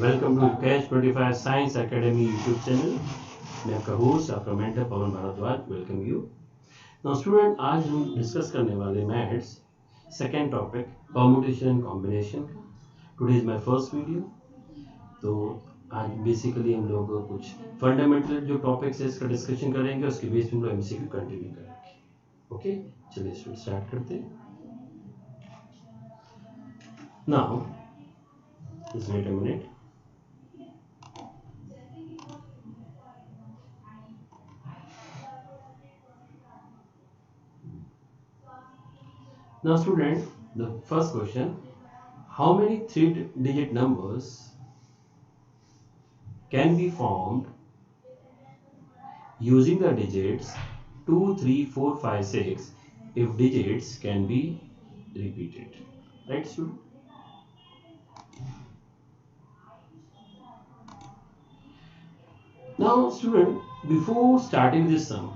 Welcome to catch 25 science academy YouTube channel. मैं आपका host आपका mentor Pawan Bhardwaj welcome you. Now student, आज हम डिस्कस करने वाले maths second topic permutation combination का। Today is my first video. तो आज बेसिकली हम लोग कुछ फंडामेंटल जो टॉपिक्स है इसका डिस्कशन करेंगे, उसके बेस पे हम लोग एमसीक्यू कंटिन्यू करेंगे। ओके, चलिए स्टार्ट करते हैं। Now just wait a minute. Now student, the first question, how many three-digit numbers can be formed using the digits 2, 3, 4, 5, 6 if digits can be repeated? Right student? Now student, before starting this sum,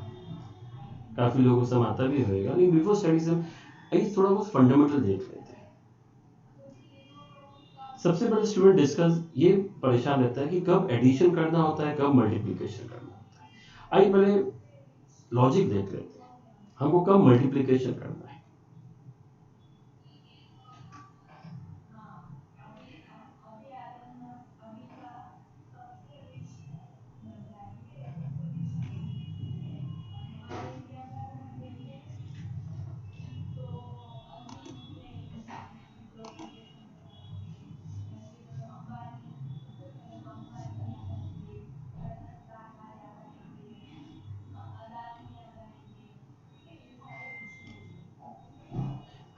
काफी लोगों को सम आता भी होगा, लेकिन before starting सम आइए थोड़ा बहुत फंडामेंटल देख लेते हैं। सबसे पहले स्टूडेंट डिस्कस ये परेशान रहता है कि कब एडिशन करना होता है, कब मल्टीप्लिकेशन करना होता है। आइए पहले लॉजिक देख लेते हैं, हमको कब मल्टीप्लिकेशन करना है।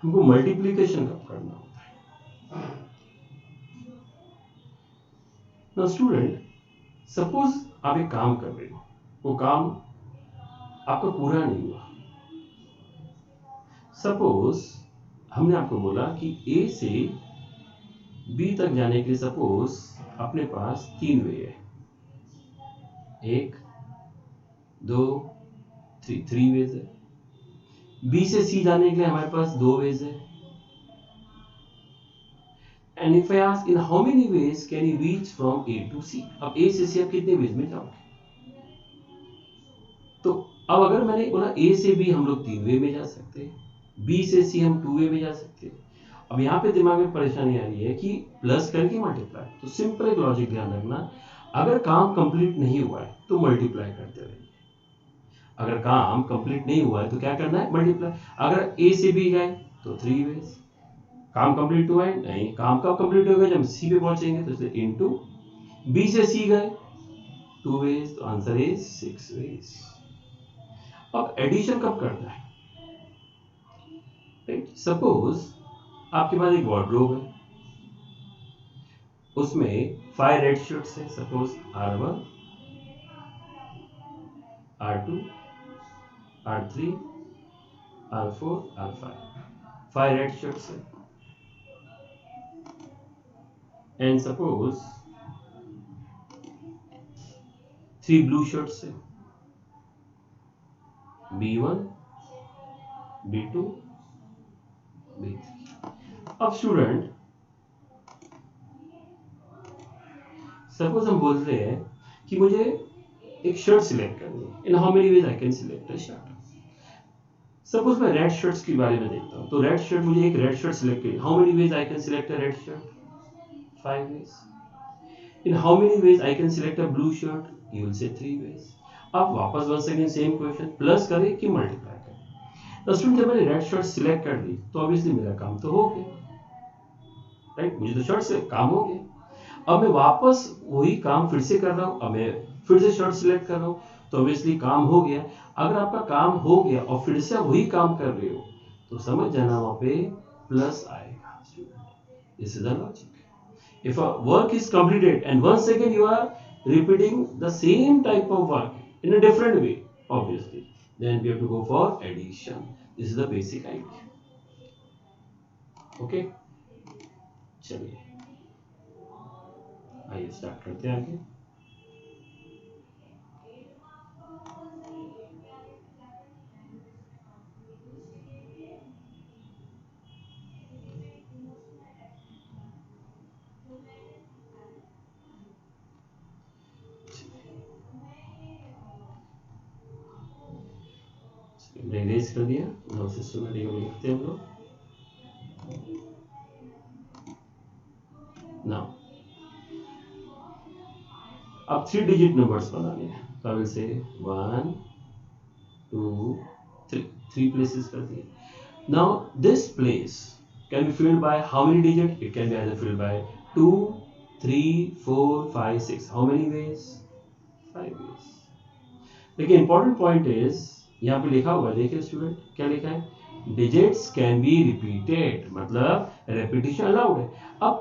हमको मल्टीप्लिकेशन कब करना होता है। ना स्टूडेंट, सपोज आप एक काम कर रहे हो, वो काम आपका पूरा नहीं हुआ। सपोज हमने आपको बोला कि ए से बी तक जाने के लिए सपोज अपने पास 3 वे है, 1 2 3 वेज है। बी से सी जाने के लिए हमारे पास 2 वेज है। And if I ask in how many ways can you reach from A to C, अब ए से सी आप कितने वेज में जाओगे। तो अब अगर मैंने बोला ए से बी हम लोग 3 वे में जा सकते हैं, बी से सी हम 2 वे में जा सकते हैं। अब यहाँ पे दिमाग में परेशानी आ रही है कि प्लस करके मल्टीप्लाई, तो सिंपल एक लॉजिक ध्यान रखना, अगर काम कंप्लीट नहीं हुआ है तो मल्टीप्लाई करते रहिए। अगर काम कंप्लीट नहीं हुआ है तो क्या करना है, मल्टीप्लाई। अगर ए से बी गए तो 3 वेज, काम कंप्लीट हुआ है नहीं, काम कब कंप्लीट होगा जब सी पे पहुंचेंगे, तो इसलिए इनटू। बी से सी गए 2 वेज, तो आंसर इज 6 वेज। अब एडिशन कब करना है, राइट। सपोज आपके पास एक वार्डरोब है, उसमें 5 रेड शर्ट्स है, suppose R1 R2 R3 R4 R5, 5 red shirts है। एंड सपोज 3 ब्लू शर्ट्स है, B1 B2 B3। अब स्टूडेंट सपोज हम बोलते हैं कि मुझे एक शर्ट सिलेक्ट करनी है, इन how many ways I can select a shirt. Suppose मैं रेड शर्ट्स के बारे में देखता हूं, तो रेड शर्ट, मुझे एक रेड शर्ट सिलेक्ट करनी, how many ways I can select a red shirt, 5 ways. In how many ways I can select a blue shirt, you will say 3 ways. अब वापस once again same question, plus करें कि multiply करें। तो student जब मैंने red shirt select कर ली तो ऑब्वियसली मेरा काम तो हो गया, राइट, मुझे तो शर्ट से काम हो गया। अब मैं वापस वही काम फिर से कर रहा हूं, अब मैं फिर से शर्ट सिलेक्ट कर रहा हूं, तो ऑब्वियसली काम हो गया। अगर आपका काम हो गया और फिर से वही काम कर रहे हो तो समझ जाना वहां पे प्लस आएगा। This is the logic. If a work is completed and once again you are repeating the same type of work in a different way, obviously then we have to go for addition. This is the basic idea. Okay, चलिए आइए start करते हैं आगे। Minimise कर दिया, now systematically लिखते हैं हम लोग। नाउ अब 3 डिजिट नंबर्स बनाने हैं, तो आई विल से 1 2 3 प्लेसेस कर दिए। Now this place can be filled by how many digits? It can be either filled by 2, 3, 4, 5, 6. How many ways? 5 ways. लेकिन important point is यहाँ पे लिखा हुआ है, देखिए स्टूडेंट क्या लिखा है, digits can be repeated, मतलब repetition allowed है। अब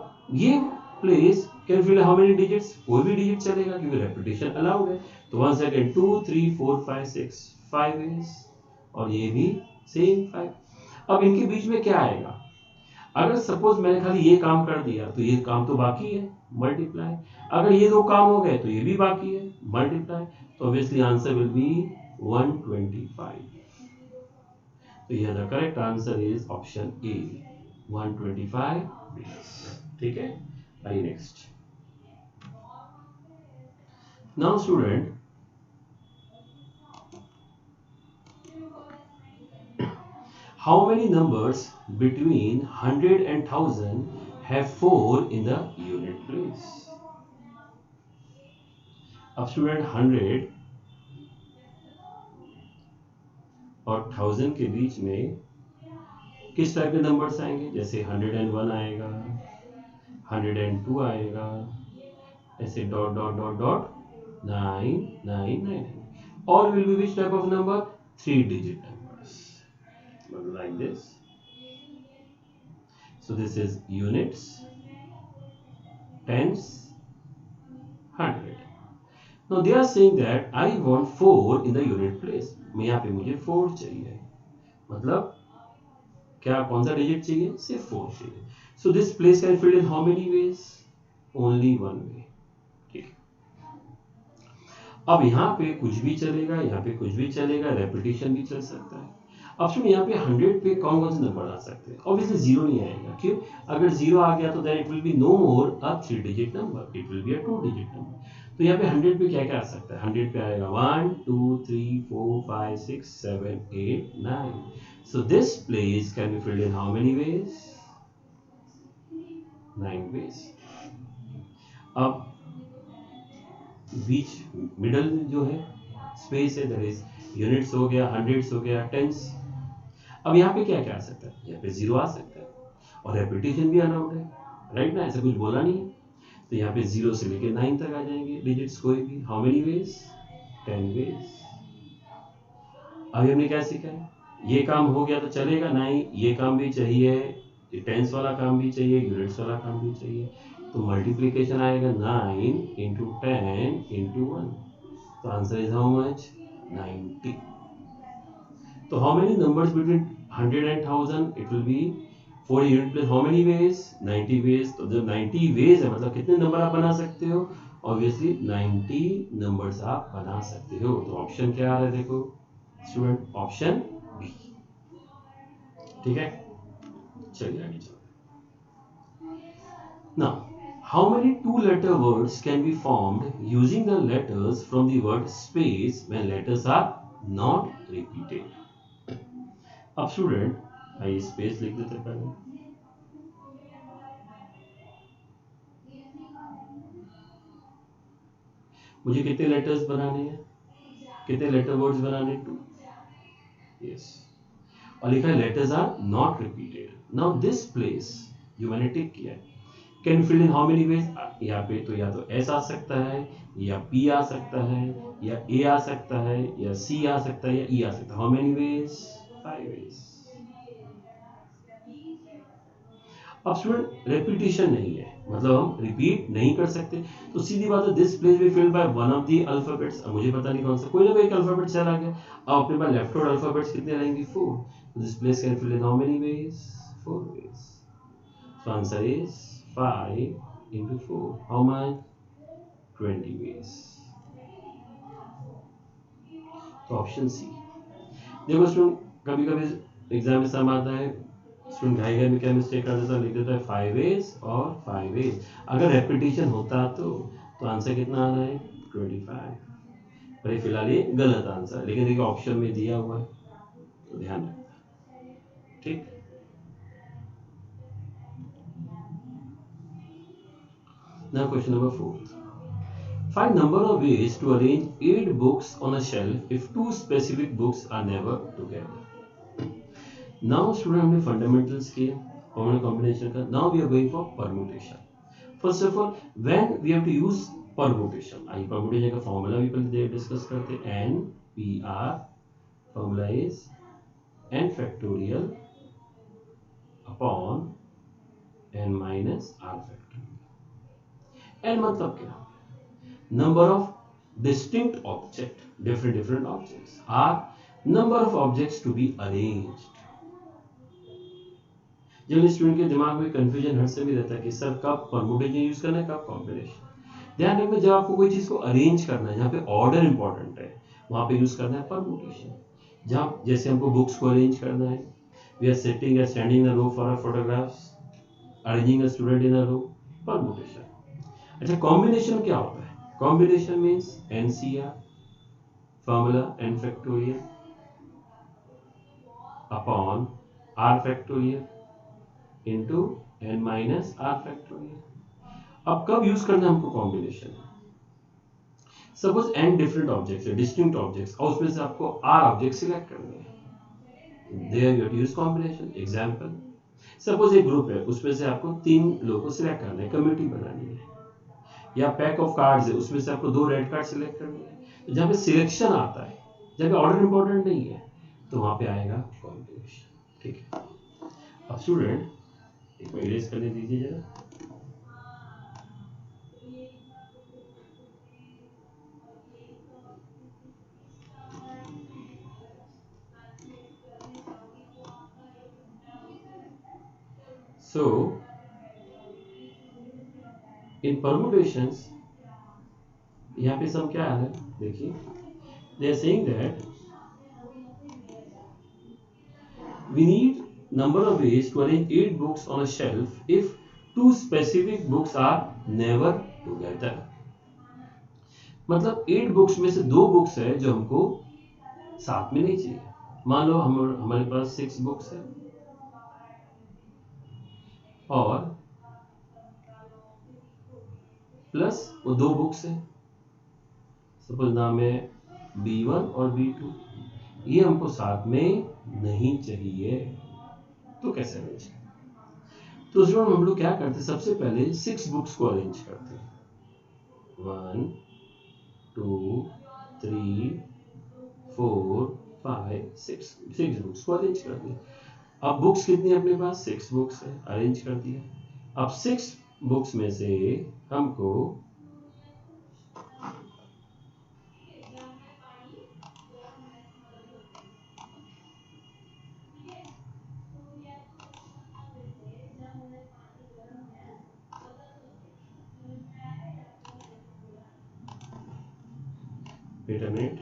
ये place can fill how many digits? कोई भी digit चलेगा क्योंकि repetition allowed है। तो 1 second 2, 3, 4, 5, 6 5 ways, और ये भी same 5। अब इनके बीच में क्या आएगा? अगर सपोज मैंने खाली ये काम कर दिया तो ये काम तो बाकी है, मल्टीप्लाई। अगर ये दो काम हो गए तो ये भी बाकी है, मल्टीप्लाई। तो ऑब्वियसली आंसर विल बी 125। तो यह the correct answer is option A, 125। ठीक है, आइए next. Now student, how many numbers between 100 and 1000 have 4 in the unit place? अब स्टूडेंट 100 और 1000 के बीच में किस टाइप के नंबर्स आएंगे? जैसे 101 आएगा, 102 आएगा, ऐसे dot dot dot dot 999। All will be which type of number? 3 digit numbers, like this. So this is units, tens, 100. Now they are saying that I want 4 in the unit place. मैं यहाँ पे मुझे 4 चाहिए, मतलब क्या कौन सा digit चाहिए? सिर्फ 4 चाहिए। So this place can fill in how many ways? Only one way। ठीक है, अब यहाँ पे कुछ भी चलेगा, यहाँ पे कुछ भी चलेगा, रेपिटेशन भी चल सकता है। अब सुनिए यहाँ पे 100 पे कौन कौन से नंबर आ सकते हैं? ऑब्वियसली 0 नहीं आएगा, क्यों? अगर 0 आ गया तो then it will be no more a 3 digit number, it will be a 2 digit number. तो यहाँ पे 100 पे क्या क्या आ सकता है? 100 पे आएगा 1 2 3 4 5 6 7 8 9। So this place can be filled in how many ways? 9 ways। अब बीच मिडल जो है स्पेस है, दैट इज यूनिट्स हो गया, हंड्रेड्स हो गया, टेंस। अब यहाँ पे क्या क्या आ सकता है? यहाँ पे 0 आ सकता है, और रेपिटेशन भी अलाउड है, राइट ना? ऐसा कुछ बोला नहीं है। तो यहाँ पे 0 से लेके 9 तक आ जाएंगे डिजिट्स कोई भी। How many veg? 10 वेज। अभी हमने क्या सीखा है? ये काम हो गया तो चलेगा नहीं, ये काम भी चाहिए, टेंस वाला काम भी चाहिए, यूनिट्स वाला काम भी चाहिए। तो मल्टीप्लिकेशन आएगा 9 इंटू 10 इंटू 1। तो आंसर इज हाउ मच? 90। तो how many numbers between 100 and 1000? It will be 4 unit place. How many ways? 90 ways. तो जब 90 वेज है मतलब कितने नंबर आप बना सकते हो? ऑब्वियसली 90 नंबर्स आप बना सकते हो। तो ऑप्शन क्या आ रहा है देखो स्टूडेंट, ऑप्शन बी। ठीक है, चलिए आगे चलते। Now, how many two-letter words can be formed using the letters from the word space when letters are not repeated? अब स्टूडेंट आइए स्पेस लिख देते पहले। मुझे कितने लेटर्स बनाने हैं? कितने लेटर वर्ड्स बनाने? 2। यस, और लिखा है letters are not repeated. Now this place जो मैंने टिक किया है can fill in how many ways? यहाँ पे तो या तो एस आ सकता है, या पी आ सकता है, या ए आ सकता है, या सी आ सकता है, या ई आ सकता है। How many veg? 5 वेज। अब स्टूडेंट रेपिटेशन नहीं है, मतलब हम रिपीट नहीं कर सकते, तो सीधी बात है this place be filled by one of the alphabets. अब मुझे पता नहीं कौन सा, कोई ना कोई एक अल्फाबेट चला गया। अब अपने पास लेफ्ट हैंड अल्फाबेट्स कितने रहेंगे? 4। This place can fill in how many ways? 4 ways. So answer is 5 into 4. How much? 20 ways. तो ऑप्शन सी। देखो स्टूडेंट, कभी कभी एग्जाम में सम आता है, स्टूडेंट घाई में क्या मिस्टेक कर देता है, लिख देता है 5 वेज और 5 वेज। अगर रेपिटेशन होता तो आंसर कितना आ रहा है? 25। पर फिलहाल ये गलत आंसर है, लेकिन देखिए ऑप्शन में दिया हुआ है। तो ध्यान रखना, ठीक। Now question number 4, find number of ways to arrange 8 books on a shelf if two specific books are never together. Now student हमने फंडामेंटल्स किए और हमने कॉम्बिनेशन का, now we are going for permutation. First of all when we have to use permutation, I permutation का formula भी पहले discuss करते हैं. N P R formula is n factorial upon n minus r factorial. n मतलब क्या, number of distinct object, different objects, are number of objects to be arranged. General student के दिमाग में कंफ्यूजन हर से भी रहता है कि सर कब परमुटेशन यूज करना है, कब कॉम्बिनेशन. ध्यान रखना, जब आपको कोई चीज को अरेंज करना है, जहाँ पे ऑर्डर इंपॉर्टेंट है, वहां पे यूज करना है परमुटेशन. जहाँ जैसे हमको बुक्स को अरेंज करना है, वी आर सिटिंग या standing in a row for a photographs, arranging a student in a row, permutation. अच्छा, कॉम्बिनेशन क्या होता है? Combination means NCR formula n factorial upon r factorial into n minus r factorial. अब कब use करना है हमको combination? Suppose n different objects है, डिस्टिंक्ट ऑब्जेक्ट्स, और उसमें से आपको r ऑब्जेक्ट सिलेक्ट करने हैं, there you have to use combination. Example, suppose एक ग्रुप है, उसमें से आपको 3 लोगों को सिलेक्ट करना है, कम्युनिटी बनानी है. या पैक ऑफ कार्ड्स है, उसमें से आपको 2 रेड कार्ड सिलेक्ट करने हैं. तो जहाँ पे सिलेक्शन आता है, जहाँ पे ऑर्डर इंपॉर्टेंट नहीं है, तो वहां पे आएगा कॉम्बिनेशन. ठीक है. अब स्टूडेंट एक बार इरेज करने दीजिए जरा. सो इन परमुटेशंस यहाँ पे सब क्या है, देखिए, they are saying that we need number of ways to arrange 8 books on a shelf if 2 specific books are never together. मतलब 8 बुक्स में से 2 बुक्स है जो हमको साथ में नहीं चाहिए. मान लो हमारे पास 6 बुक्स है और प्लस वो 2 बुक्स है, सपोज नाम है B1 और B2, ये हमको साथ में नहीं चाहिए, तो कैसे अरेंज करें? तो उस हम लोग क्या करते हैं, सबसे पहले 6 बुक्स को अरेंज करते हैं. 1 2 3 4 5 6 बुक्स को अरेंज कर दिया. अब बुक्स कितनी है अपने पास? 6 बुक्स है, अरेंज कर दिया. अब 6 बुक्स में से हमको wait a minute,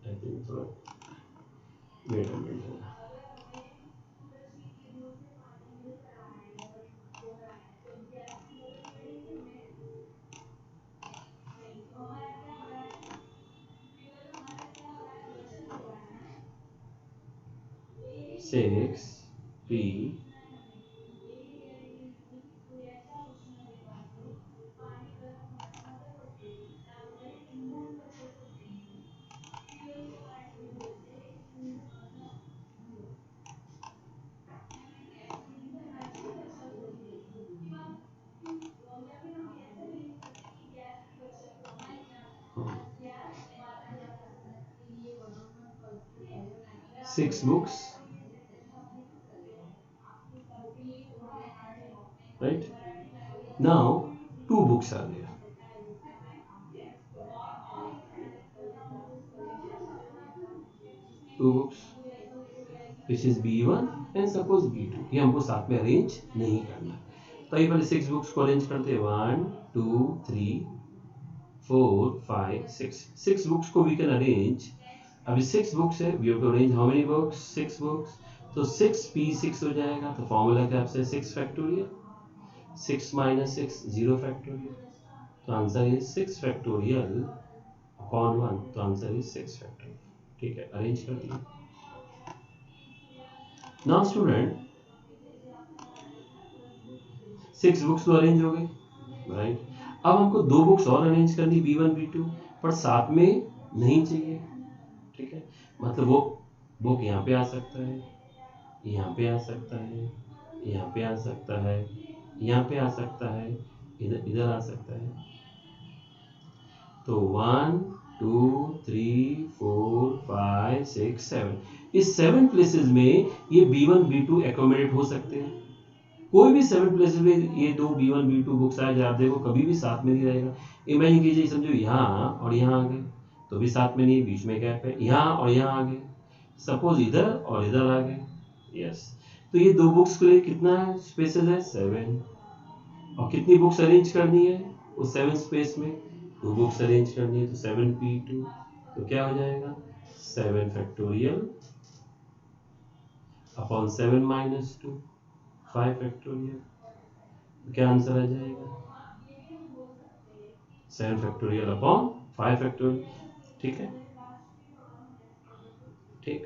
I think थोड़ा wait a minute. Six P six books, right? Now 2 books are there. 2 books which is B1 and suppose B2, ये हमको साथ में अरेंज नहीं करना. तो ये पहले 6 बुक्स को अरेंज करते हैं. 1 2 3 4 5 6 बुक्स को वी कैन अरेंज. अभी 6 बुक्स है, we have to arrange how many books? 6 books. तो 6p6 हो जाएगा। तो फॉर्मूला क्या आपसे 6 फैक्टोरियल, 6 माइनस 6 0 फैक्टोरियल। तो आंसर इज 6 फैक्टोरियल अपॉन 1। तो आंसर इज 6 फैक्टोरियल। ठीक है, अरेंज कर दिया। नाउ स्टूडेंट 6 बुक्स तो अरेंज हो गई, राइट। अब हमको 2 बुक्स और अरेंज करनी, B1 B2, पर साथ में नहीं चाहिए। ठीक है, मतलब वो बुक यहाँ पे आ सकता है, यहाँ पे आ सकता है, यहाँ पे आ सकता है, यहाँ पे आ सकता है, इधर इधर आ सकता है। तो 1 2 3 4 5 6 7, इस 7 प्लेसेस में ये B1 B2 एकोमोडेट हो सकते हैं। कोई भी 7 प्लेसेस में ये दो B1 B2 बुक्स आए, आप देखो कभी भी साथ में नहीं रहेगा। इमेजिन कीजिए, समझो यहाँ और यहाँ आ गए तो भी साथ में नहीं, बीच में गैप है, यहाँ और यहाँ आ गए, सपोज इधर और इधर आ गए, यस। तो ये दो बुक्स के लिए कितना स्पेसेस है 7, और कितनी बुक्स अरेंज करनी है उस 7 स्पेस में, 2 बुक्स अरेंज करनी है। तो 7p2, तो क्या हो जाएगा 7 फैक्टोरियल अपॉन 7 माइनस 2 5 फैक्टोरियल। क्या आंसर आ जाएगा 7 फैक्टोरियल अपॉन 5 फैक्टोरियल। ठीक है, ठीक।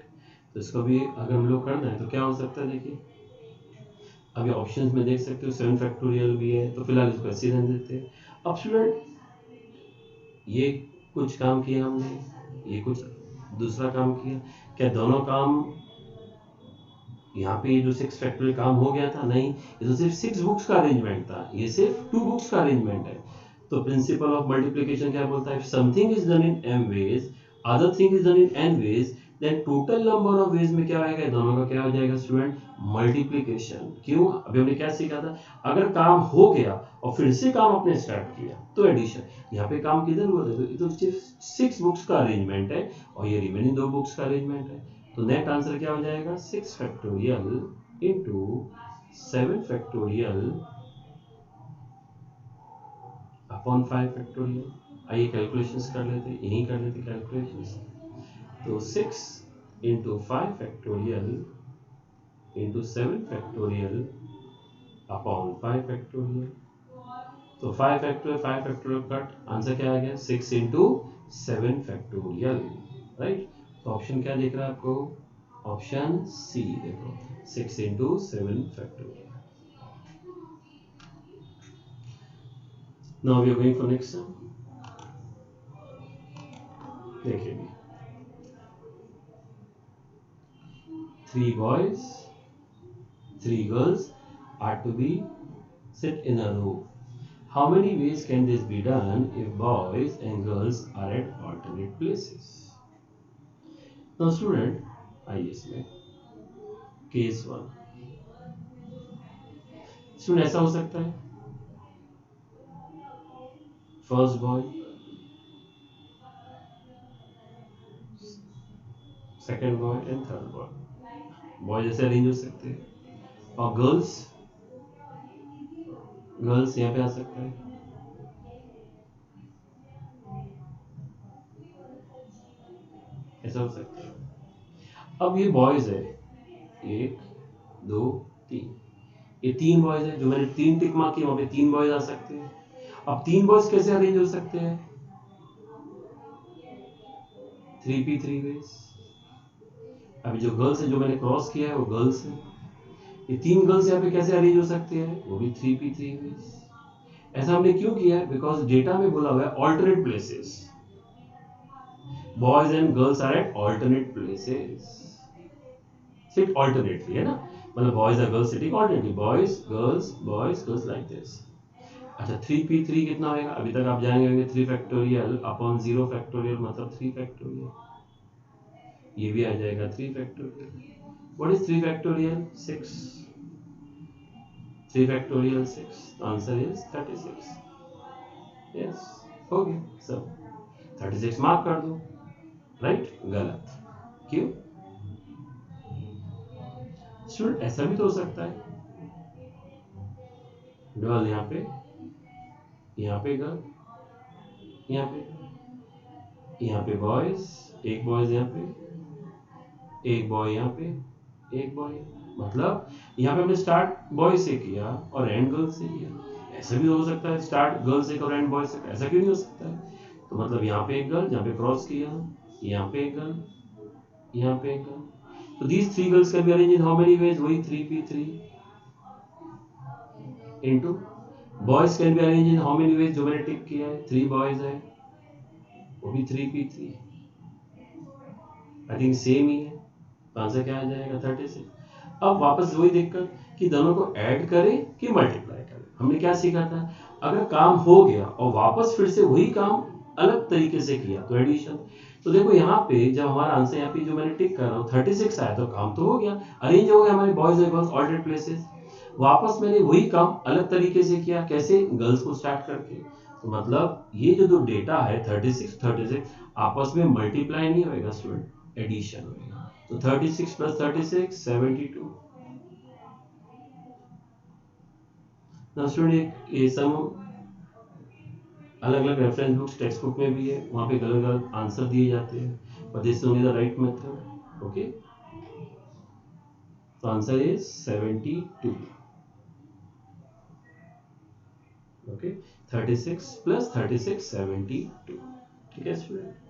तो इसको भी अगर हम लोग करना है तो क्या हो सकता है, देखिए अभी ऑप्शंस में देख सकते हो 7 फैक्टोरियल भी है, तो फिलहाल इसको ऐसे रहने देते हैं। अब स्टूडेंट ये कुछ काम किया हमने, ये कुछ दूसरा काम किया, क्या दोनों काम यहाँ पे ये जो 6 फैक्टोरियल काम हो गया था? नहीं, ये तो सिर्फ 6 बुक्स का अरेंजमेंट था, ये सिर्फ 2 बुक्स का अरेंजमेंट है। तो प्रिंसिपल ऑफ मल्टीप्लिकेशन क्या बोलता है, something is done in m ways, other thing is done in n ways, then total number of ways में क्या आएगा, दोनों का क्या हो जाएगा स्टूडेंट, मल्टीप्लिकेशन। क्यों? अभी हमने क्या सीखा था, अगर काम हो गया और फिर से काम आपने स्टार्ट किया तो एडिशन। यहाँ पे काम किधर हुआ था, तो सिर्फ 6 बुक्स का अरेंजमेंट है और ये रिमेनिंग 2 बुक्स का अरेंजमेंट है। तो नेट आंसर क्या हो जाएगा 6 factorial into 7 factorial upon 5 factorial. आइए कैलकुलेशंस कर लेते, यहीं कर लेते कैलकुलेशंस। तो 6 into 5 factorial into 7 factorial upon 5 factorial. तो 5 फैक्टोरियल कट, आंसर क्या आ गया 6 इंटू 7 फैक्टोरियल, राइट। तो ऑप्शन क्या दिख रहा है आपको, ऑप्शन सी देखो 6 into 7 factorial. Now we are going for next sum. देखिए 3 boys 3 girls are to be sit in a row. How many ways can this be done if boys and girls are at alternate places? Now student, आइए इसमें case 1। Student ऐसा हो सकता है, first boy, second boy and third boy. Boy जैसे arrange हो सकते हैं, और गर्ल्स यहाँ पे आ सकता है, ऐसा हो सकता है। अब ये बॉयज है 1 2 3, ये 3 बॉयज है, जो मैंने 3 टिक मार्क किए वहां पे 3 बॉयज आ सकते हैं। अब 3 बॉयज कैसे अरेंज हो सकते हैं, 3p3 वेज। अभी जो गर्ल्स है, जो मैंने क्रॉस किया है वो गर्ल्स है, ये 3 गर्ल्स यहाँ पे कैसे अरेंज हो सकते हैं, वो भी 3p3 वेज। ऐसा हमने क्यों किया है, बिकॉज डेटा में बोला हुआ है alternate places, boys and girls are at alternate places, sit alternately, है ना, मतलब boys or girls sitting alternately, boys girls like this. अच्छा 3p3 कितना होगा, अभी तक आप जानेंगे होंगे 3 फैक्टोरियल अपॉन 0 फैक्टोरियल मतलब 3 फैक्टोरियल, ये भी आ जाएगा 3 factorial. What is 3 factorial 6, 3 factorial 6, answer is 36। Yes, हो गया सब, 36 मार्क कर दो, राइट। गलत, क्यों स्टूडेंट, ऐसा भी तो हो सकता है, गर्ल यहाँ पे गर्ल, यहाँ पे बॉयज, एक बॉयज यहाँ पे, एक बॉय यहाँ पे, एक बॉय है। मतलब यहाँ पे हमने स्टार्ट बॉय से किया और एंड गर्ल से किया। ऐसा भी हो सकता है स्टार्ट गर्ल से और एंड बॉय से, ऐसा क्यों नहीं हो सकता है? तो मतलब यहाँ पे एक गर्ल, यहाँ पे क्रॉस किया, यहाँ पे एक गर्ल, यहाँ पे एक गर्ल। तो these three girls can be arranged in how many ways? वही 3p3 into boys can be arranged in how many ways? जो मैंने टिक किया है, 3 boys है, वो भी 3p3। आई थिंक सेम ही है, तो आंसर क्या आ जाएगा? 36। अब वापस वही दिक्कत कि दोनों को ऐड करें कि मल्टीप्लाई करें। हमने क्या सीखा था? अगर काम हो गया और वापस फिर से वही काम अलग तरीके से किया तो एडिशन। तो देखो यहाँ पे जब हमारा आंसर यहाँ पे जो मैंने टिक कर रहा हूँ 36 आया तो काम तो हो गया, अरेंज हो गया हमारे बॉयज और गर्ल्स ऑल्टरनेट प्लेसेस। वापस मैंने वही काम अलग तरीके से किया, कैसे? गर्ल्स को स्टार्ट करके। तो मतलब ये जो डेटा है 36 आपस में मल्टीप्लाई नहीं होएगा स्टूडेंट, एडिशन होएगा। तो 36 प्लस 36 72। ना स्टूडेंट ये सब अलग अलग रेफरेंस बुक्स टेक्स्ट बुक में भी है, वहाँ पे अलग अलग आंसर दिए जाते हैं, but this is only the right method. Okay, so answer is 72. Okay, 36 plus 36 72. ठीक है स्टूडेंट।